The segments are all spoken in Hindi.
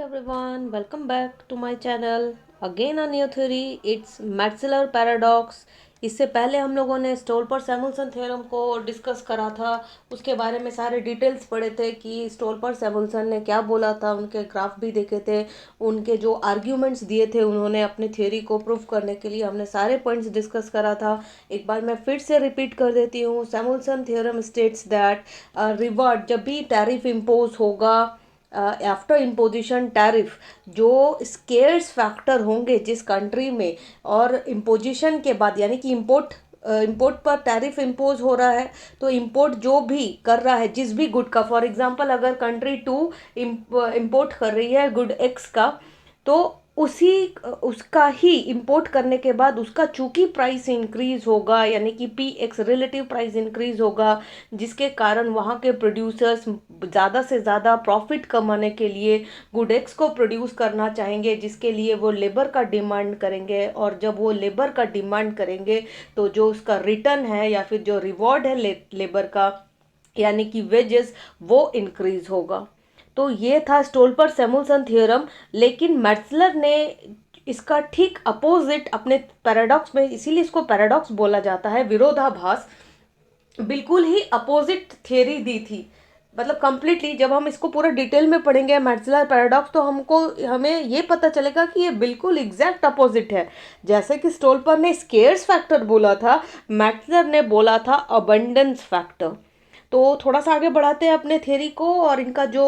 everyone, welcome back to my channel. Again a new theory, it's Matzler paradox. इससे पहले हम लोगों ने स्टोल्पर सैमुल्सन थ्योरम को डिस्कस करा था। उसके बारे में सारे डिटेल्स पढ़े थे कि स्टोल्पर सैमुल्सन ने क्या बोला था, उनके ग्राफ भी देखे थे, उनके जो आर्ग्यूमेंट्स दिए थे उन्होंने अपने थ्योरी को प्रूव करने के लिए, हमने सारे पॉइंट्स डिस्कस करा था। एक बार मैं फिर से रिपीट कर देती हूँ। सैमुल्सन थ्योरम स्टेट्स दैट रिवॉर्ड, जब भी टैरिफ इम्पोज होगा, आफ्टर इम्पोजिशन टैरिफ, जो स्केर्स फैक्टर होंगे जिस कंट्री में, और इम्पोजिशन के बाद यानी कि इंपोर्ट पर टैरिफ इम्पोज हो रहा है, तो इंपोर्ट जो भी कर रहा है जिस भी गुड का, फॉर एग्जांपल अगर कंट्री टू इंपोर्ट कर रही है गुड एक्स का, तो उसी उसका ही इंपोर्ट करने के बाद उसका चूंकि प्राइस इंक्रीज होगा, यानी कि P x relative price increase होगा, जिसके कारण वहाँ के प्रोड्यूसर्स ज़्यादा से ज़्यादा प्रॉफिट कमाने के लिए गुड एक्स को प्रोड्यूस करना चाहेंगे, जिसके लिए वो लेबर का डिमांड करेंगे। और जब वो लेबर का डिमांड करेंगे तो जो उसका रिटर्न है या फिर जो रिवॉर्ड है लेबर का, यानी कि वेजेस, वो इंक्रीज होगा। तो ये था स्टोल्पर सैमुल्सन थ्योरम। लेकिन मैट्सलर ने इसका ठीक अपोजिट अपने पैराडॉक्स में, इसीलिए इसको पैराडॉक्स बोला जाता है, विरोधाभास, बिल्कुल ही अपोजिट थियरी दी थी। मतलब कंप्लीटली जब हम इसको पूरा डिटेल में पढ़ेंगे मैट्सलर पैराडॉक्स, तो हमें ये पता चलेगा कि ये बिल्कुल एग्जैक्ट अपोजिट है। जैसे कि स्टोल्पर ने स्केर्स फैक्टर बोला था, मैट्सलर ने बोला था अबंडेंस फैक्टर। तो थोड़ा सा आगे बढ़ाते हैं अपने थ्योरी को। और इनका जो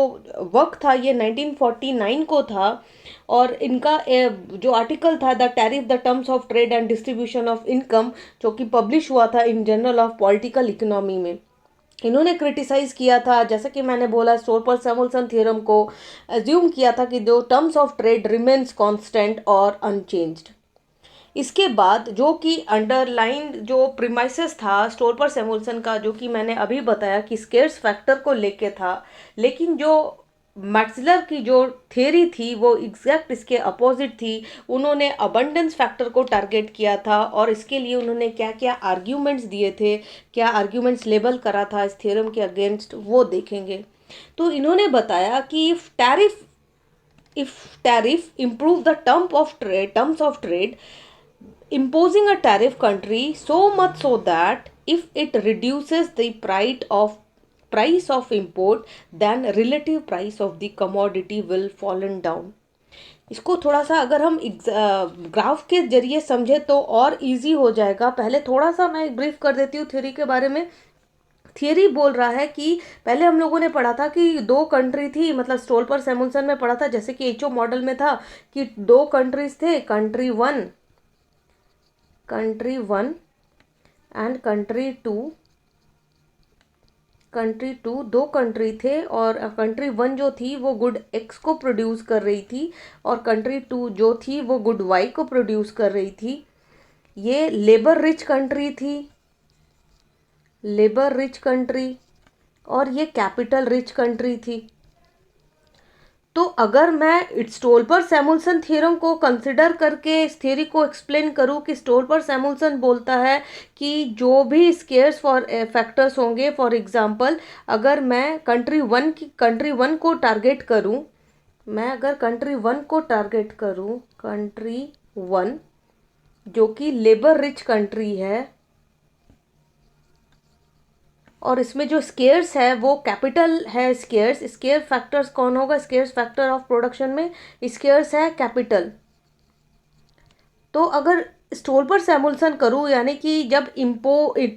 वर्क था ये 1949 को था। और इनका जो आर्टिकल था, the tariff the terms of trade and distribution of income, जो कि पब्लिश हुआ था इन जर्नल ऑफ पॉलिटिकल इकोनॉमी में, इन्होंने क्रिटिसाइज किया था, जैसे कि मैंने बोला, स्टोल्पर सैमुल्सन थ्योरम को अज्यूम किया था कि जो terms of trade remains constant और अनचेंज्ड। इसके बाद जो कि अंडरलाइन जो प्रीमाइसेस था स्टोल्पर सैमुल्सन का, जो कि मैंने अभी बताया कि स्केर्स फैक्टर को लेके था, लेकिन जो मैट्सलर की जो थियरी थी वो एग्जैक्ट इसके अपोजिट थी। उन्होंने अबंडेंस फैक्टर को टारगेट किया था, और इसके लिए उन्होंने क्या क्या आर्ग्यूमेंट्स दिए थे, क्या आर्ग्यूमेंट्स लेबल करा था इस थ्योरम के अगेंस्ट, वो देखेंगे। तो इन्होंने बताया कि if tariff improve the terms of trade, imposing a tariff country so much so that if it reduces the price of import, then relative price of the commodity will fallen down. इसको थोड़ा सा अगर हम ग्राफ के जरिए समझे तो और इजी हो जाएगा। पहले थोड़ा सा मैं ब्रीफ कर देती हूँ थ्योरी के बारे में। थियरी बोल रहा है कि पहले हम लोगों ने पढ़ा था कि दो कंट्री थी, मतलब स्टोल्पर सैमुल्सन में पढ़ा था, जैसे कि एचओ मॉडल में था कि दो कंट्रीज थे, country one and country two, दो कंट्री थे। और कंट्री वन जो थी वो गुड एक्स को प्रोड्यूस कर रही थी, और कंट्री टू जो थी वो गुड वाई को प्रोड्यूस कर रही थी। ये लेबर रिच कंट्री और ये कैपिटल रिच कंट्री थी। तो अगर मैं स्टोल्पर सैमुल्सन थ्योरम को कंसिडर करके इस थ्योरी को एक्सप्लेन करूं कि स्टोल्पर सैमुल्सन बोलता है कि जो भी स्केर्स फॉर फैक्टर्स होंगे, फॉर एग्जांपल अगर मैं कंट्री वन को टारगेट करूं, कंट्री वन जो कि लेबर रिच कंट्री है, और इसमें जो स्केर्स है वो कैपिटल है। स्केयर फैक्टर्स कौन होगा, स्केर्स फैक्टर ऑफ प्रोडक्शन में स्केर्स है कैपिटल। तो अगर स्टोल्पर सैमुल्सन करूँ, यानी कि जब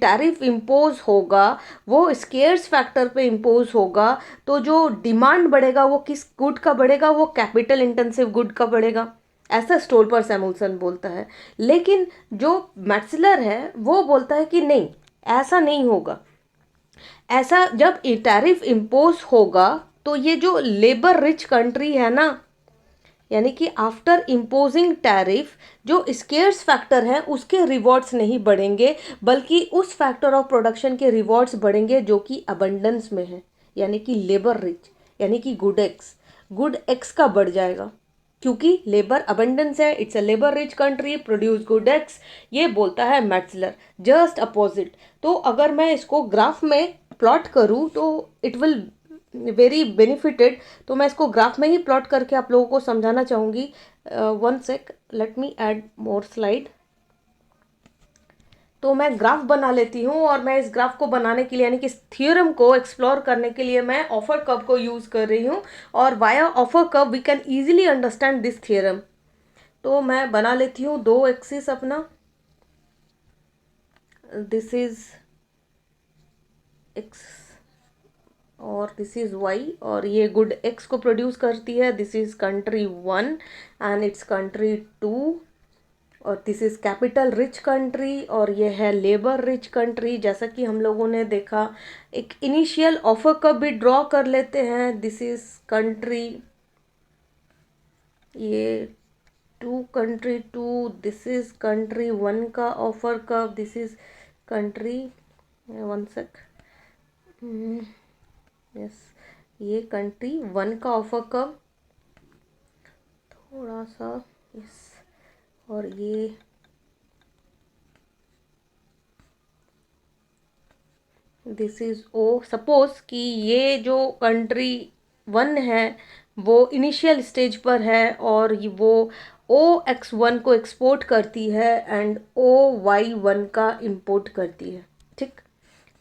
टैरिफ इम्पोज होगा वो स्केर्स फैक्टर पे इम्पोज होगा, तो जो डिमांड बढ़ेगा वो किस गुड का बढ़ेगा, वो कैपिटल इंटेंसिव गुड का बढ़ेगा, ऐसा स्टोल्पर सैमुल्सन बोलता है। लेकिन जो मैट्सलर है वो बोलता है कि नहीं, ऐसा नहीं होगा। ऐसा जब टैरिफ इम्पोज होगा तो ये जो लेबर रिच कंट्री है ना, यानी कि आफ्टर इम्पोजिंग टैरिफ जो स्केर्स फैक्टर है उसके रिवॉर्ड्स नहीं बढ़ेंगे, बल्कि उस फैक्टर ऑफ प्रोडक्शन के रिवॉर्ड्स बढ़ेंगे जो कि अबंडेंस में है, यानी कि लेबर रिच, यानी कि गुड एक्स का बढ़ जाएगा, क्योंकि लेबर अबंडेंस है, it's a labour rich country, produce good x, ये बोलता है मैट्सलर। Just opposite. तो अगर मैं इसको ग्राफ में प्लॉट करूं तो इट विल वेरी बेनिफिटेड। तो मैं इसको ग्राफ में ही प्लॉट करके आप लोगों को समझाना चाहूँगी। One sec, let me add more slide. तो मैं ग्राफ बना लेती हूँ, और मैं इस ग्राफ को बनाने के लिए यानी कि इस थ्योरम को एक्सप्लोर करने के लिए मैं ऑफर कर्व को यूज़ कर रही हूँ, और via offer curve we can easily understand this theorem. तो मैं बना लेती हूँ दो एक्सिस अपना। दिस इज एक्स और दिस इज वाई, और ये गुड एक्स को प्रोड्यूस करती है। This is country 1 and it's country 2, और this is capital rich country, और ये है लेबर रिच कंट्री। जैसा कि हम लोगों ने देखा, एक इनिशियल ऑफर कर्व भी ड्रॉ कर लेते हैं। दिस इज कंट्री, ये कंट्री 2, दिस इज कंट्री 1 का offer curve, this is country, one sec, yes, ये कंट्री 1 का ऑफर कर्व, थोड़ा सा, यस, और ये दिस इज ओ। सपोज कि ये जो कंट्री 1 है वो इनिशियल स्टेज पर है, और वो OX1 को एक्सपोर्ट करती है एंड OY1 का इंपोर्ट करती है। ठीक,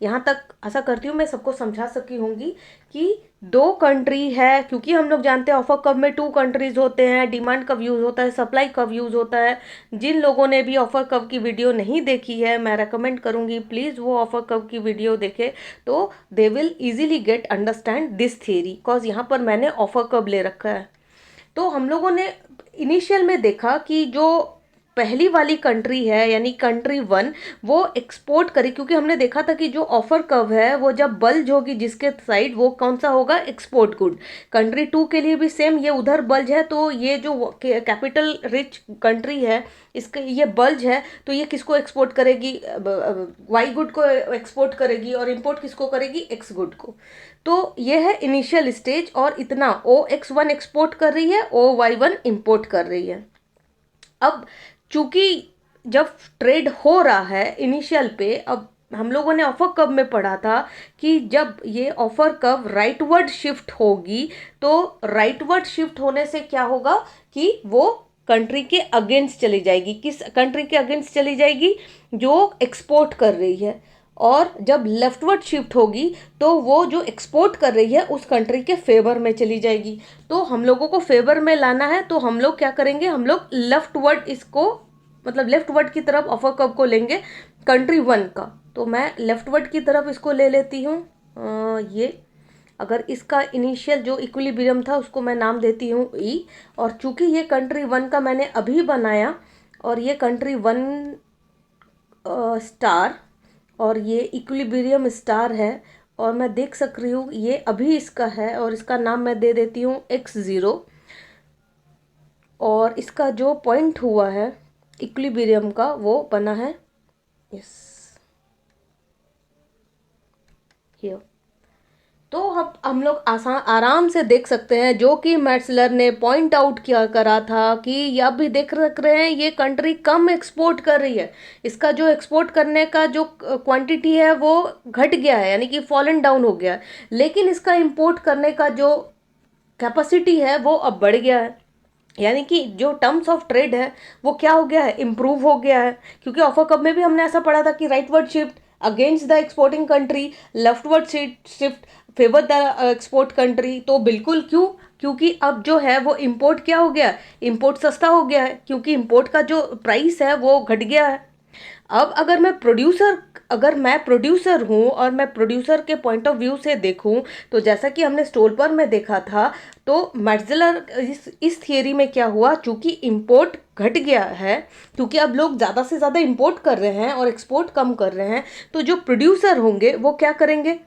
यहाँ तक आशा करती हूँ मैं सबको समझा सकी होंगी कि दो कंट्री है, क्योंकि हम लोग जानते हैं ऑफर कर्व में 2 कंट्रीज होते हैं, डिमांड कब यूज़ होता है, सप्लाई कब यूज़ होता है। जिन लोगों ने भी ऑफर कर्व की वीडियो नहीं देखी है, मैं रेकमेंड करूँगी प्लीज़ वो ऑफर कर्व की वीडियो देखे, तो they will easily get understand this theory, because यहाँ पर मैंने ऑफर कर्व ले रखा है। तो हम लोगों ने इनिशियल में देखा कि जो पहली वाली कंट्री है यानी कंट्री 1, वो एक्सपोर्ट करी, क्योंकि हमने देखा था कि जो ऑफर कर्व है वो जब बल्ज होगी जिसके साइड, वो कौन सा होगा, एक्सपोर्ट गुड। कंट्री 2 के लिए भी सेम, ये उधर बल्ज है, तो ये जो कैपिटल रिच कंट्री है इसके ये बल्ज है, तो ये किसको एक्सपोर्ट करेगी, वाई गुड को एक्सपोर्ट करेगी, और इंपोर्ट किसको करेगी, एक्स गुड को। तो ये है इनिशियल स्टेज, और इतना OX1 एक्सपोर्ट कर रही है, OY1 इंपोर्ट कर रही है। अब चूंकि जब ट्रेड हो रहा है इनिशियल पे, अब हम लोगों ने ऑफर कर्व में पढ़ा था कि जब ये ऑफर कर्व राइटवर्ड शिफ्ट होगी, तो राइटवर्ड शिफ्ट होने से क्या होगा कि वो कंट्री के अगेंस्ट चली जाएगी। किस कंट्री के अगेंस्ट चली जाएगी, जो एक्सपोर्ट कर रही है। और जब लेफ्टवर्ड शिफ्ट होगी तो वो जो एक्सपोर्ट कर रही है उस कंट्री के फेवर में चली जाएगी। तो हम लोगों को फेवर में लाना है, तो हम लोग क्या करेंगे, हम लोग लेफ्टवर्ड इसको, मतलब लेफ्टवर्ड की तरफ ऑफर कर्व को लेंगे कंट्री 1 का। तो मैं लेफ्टवर्ड की तरफ इसको ले लेती हूँ। ये अगर इसका इनिशियल जो इक्विलिब्रियम था उसको मैं नाम देती हूँ E, और चूंकि ये कंट्री 1 का मैंने अभी बनाया, और ये कंट्री 1 स्टार, और ये इक्विलिब्रियम स्टार है, और मैं देख सक रही हूँ ये अभी इसका है, और इसका नाम मैं दे देती हूँ X0, और इसका जो पॉइंट हुआ है इक्विलिब्रियम का वो बना है, यस, हियर। तो हम लोग आसान आराम से देख सकते हैं, जो कि मैट्सलर ने पॉइंट आउट किया करा था कि ये भी देख रहे हैं ये कंट्री कम एक्सपोर्ट कर रही है, इसका जो एक्सपोर्ट करने का जो क्वांटिटी है वो घट गया है, यानी कि फॉलन डाउन हो गया है, लेकिन इसका इंपोर्ट करने का जो कैपेसिटी है वो अब बढ़ गया है। यानी कि जो टर्म्स ऑफ ट्रेड है वो क्या हो गया है, इम्प्रूव हो गया है। क्योंकि ऑफर कब में भी हमने ऐसा पढ़ा था कि rightward shift against the exporting country, leftward shift favour the export country. तो बिल्कुल, क्यों, क्योंकि अब जो है वो इंपोर्ट क्या हो गया, इंपोर्ट सस्ता हो गया है, क्योंकि इंपोर्ट का जो प्राइस है वो घट गया है। अब अगर मैं प्रोड्यूसर हूँ और मैं प्रोड्यूसर के पॉइंट ऑफ व्यू से देखूँ, तो जैसा कि हमने स्टोलपर में देखा था, तो मैट्सलर इस थियरी में क्या हुआ, चूंकि इंपोर्ट घट गया है, क्योंकि अब लोग ज़्यादा से ज़्यादा इंपोर्ट कर रहे हैं और एक्सपोर्ट कम कर रहे हैं, तो जो प्रोड्यूसर होंगे वो क्या करेंगे,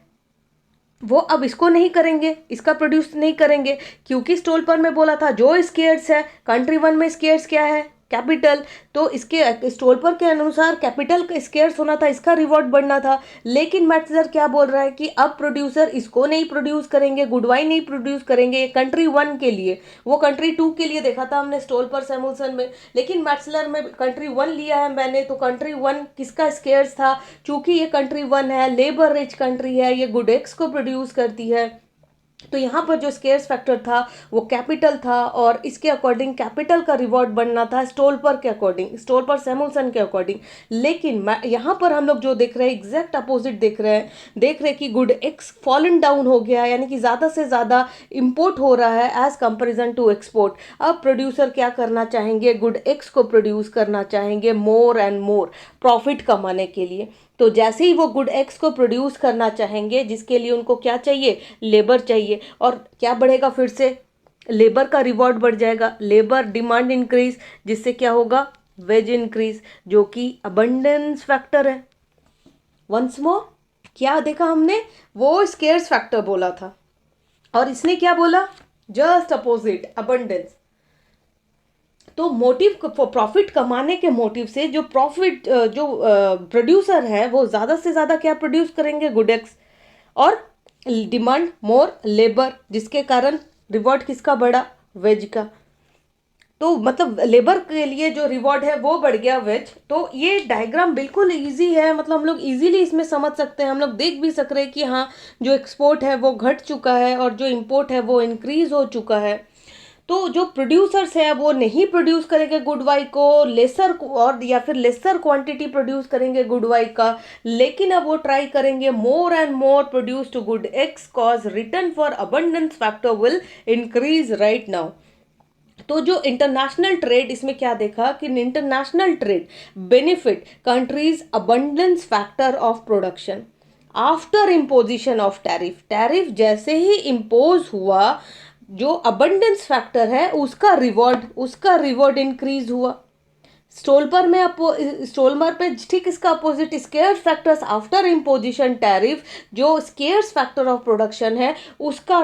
वो अब इसको नहीं करेंगे, इसका प्रोड्यूस नहीं करेंगे। क्योंकि स्टोल पर मैं बोला था जो स्केयर्स है, कंट्री 1 में स्केयर्स क्या है, कैपिटल, तो इसके स्टोल पर के अनुसार कैपिटल का स्केयर्स होना था, इसका रिवॉर्ड बढ़ना था। लेकिन मैट्सलर क्या बोल रहा है कि अब प्रोड्यूसर इसको नहीं प्रोड्यूस करेंगे, गुडवाई नहीं प्रोड्यूस करेंगे कंट्री 1 के लिए, वो कंट्री 2 के लिए देखा था हमने स्टोल पर सैमुअल्सन में, लेकिन मैट्सलर में कंट्री 1 लिया है मैंने। तो कंट्री 1 किसका स्केयर्स था, चूंकि ये कंट्री 1 है, लेबर रिच कंट्री है, ये गुडेक्स को प्रोड्यूस करती है, तो यहाँ पर जो स्केयर्स फैक्टर था वो कैपिटल था, और इसके अकॉर्डिंग कैपिटल का रिवॉर्ड बनना था स्टोल्पर के अकॉर्डिंग, स्टोल्पर सैमुअल्सन के अकॉर्डिंग। लेकिन यहाँ पर हम लोग जो देख रहे हैं एग्जैक्ट अपोजिट देख रहे हैं कि गुड एक्स फॉलन डाउन हो गया, यानी कि ज़्यादा से ज़्यादा इंपोर्ट हो रहा है एज कंपेरिजन टू एक्सपोर्ट। अब प्रोड्यूसर क्या करना चाहेंगे, गुड एक्स को प्रोड्यूस करना चाहेंगे मोर एंड मोर प्रॉफिट कमाने के लिए। तो जैसे ही वो गुड एक्स को प्रोड्यूस करना चाहेंगे, जिसके लिए उनको क्या चाहिए, लेबर चाहिए, और क्या बढ़ेगा, फिर से लेबर का रिवॉर्ड बढ़ जाएगा, लेबर डिमांड इंक्रीज, जिससे क्या होगा, वेज इंक्रीज, जो कि अबंडेंस फैक्टर है। वंस मोर क्या देखा हमने, वो स्केर्स फैक्टर बोला था, और इसने क्या बोला, जस्ट अपोजिट, अबंडेंस। तो मोटिव, प्रॉफिट कमाने के मोटिव से जो प्रोड्यूसर है वो ज़्यादा से ज़्यादा क्या प्रोड्यूस करेंगे, गुडेक्स, और डिमांड मोर लेबर, जिसके कारण रिवॉर्ड किसका बढ़ा, वेज का। तो मतलब लेबर के लिए जो रिवॉर्ड है वो बढ़ गया, वेज। तो ये डायग्राम बिल्कुल इजी है, मतलब हम लोग इजीली इसमें समझ सकते हैं। हम लोग देख भी सक रहे हैं कि हाँ, जो एक्सपोर्ट है वो घट चुका है और जो इंपोर्ट है वो इंक्रीज हो चुका है। तो जो प्रोड्यूसर्स है वो नहीं प्रोड्यूस करेंगे गुड वाई को, लेसर, और या फिर लेसर क्वांटिटी प्रोड्यूस करेंगे गुड वाई का, लेकिन अब वो ट्राई करेंगे more and more produce to good X, cause return for abundance factor will increase right now. तो जो इंटरनेशनल ट्रेड, इसमें क्या देखा कि international trade benefit countries abundance factor of production after imposition of tariff. Tariff जैसे ही इम्पोज हुआ, जो अबंडेंस फैक्टर है उसका रिवॉर्ड इंक्रीज हुआ। स्टोलमर पे ठीक इसका opposite, scarce factors after imposition tariff, जो स्केयर्स फैक्टर ऑफ प्रोडक्शन है उसका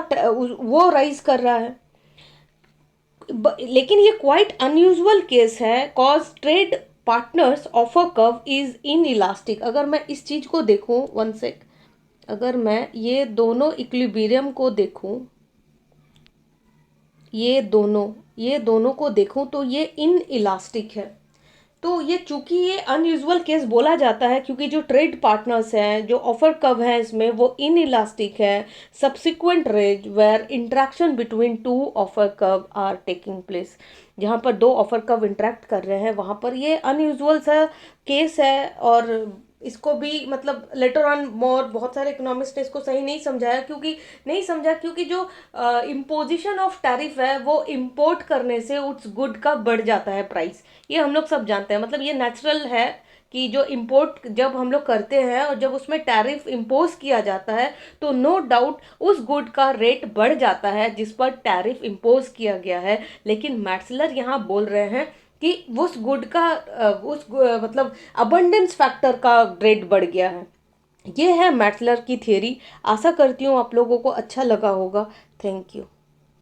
वो राइज कर रहा है। लेकिन ये क्वाइट अनयूजुअल केस है, cause trade partners offer curve is inelastic. अगर मैं इस चीज को देखूं, वन सेक, अगर मैं ये दोनों इक्विलिब्रियम को देखूं, ये दोनों को देखूं, तो ये इन इलास्टिक है। तो ये चूंकि ये अनयूजुअल केस बोला जाता है क्योंकि जो ट्रेड पार्टनर्स हैं, जो ऑफर कव है इसमें, वो इन इलास्टिक है। Subsequent range where interaction between two offer curve are taking place, जहाँ पर दो ऑफर कव इंटरेक्ट कर रहे हैं वहाँ पर ये अनयूजुअल सा केस है। और इसको भी मतलब लेटर ऑन मोर बहुत सारे इकोनॉमिस्ट ने इसको सही नहीं समझा क्योंकि जो इम्पोजिशन ऑफ टैरिफ है वो इंपोर्ट करने से उस गुड का बढ़ जाता है प्राइस। ये हम लोग सब जानते हैं, मतलब ये नेचुरल है कि जो इंपोर्ट जब हम लोग करते हैं और जब उसमें टैरिफ इम्पोज किया जाता है तो नो डाउट उस गुड का रेट बढ़ जाता है जिस पर टैरिफ इम्पोज किया गया है। लेकिन मैट्सलर यहाँ बोल रहे हैं कि उस गुड का मतलब अबंडेंस फैक्टर का रेट बढ़ गया है। ये है मैट्सलर की थियरी। आशा करती हूँ आप लोगों को अच्छा लगा होगा। Thank you.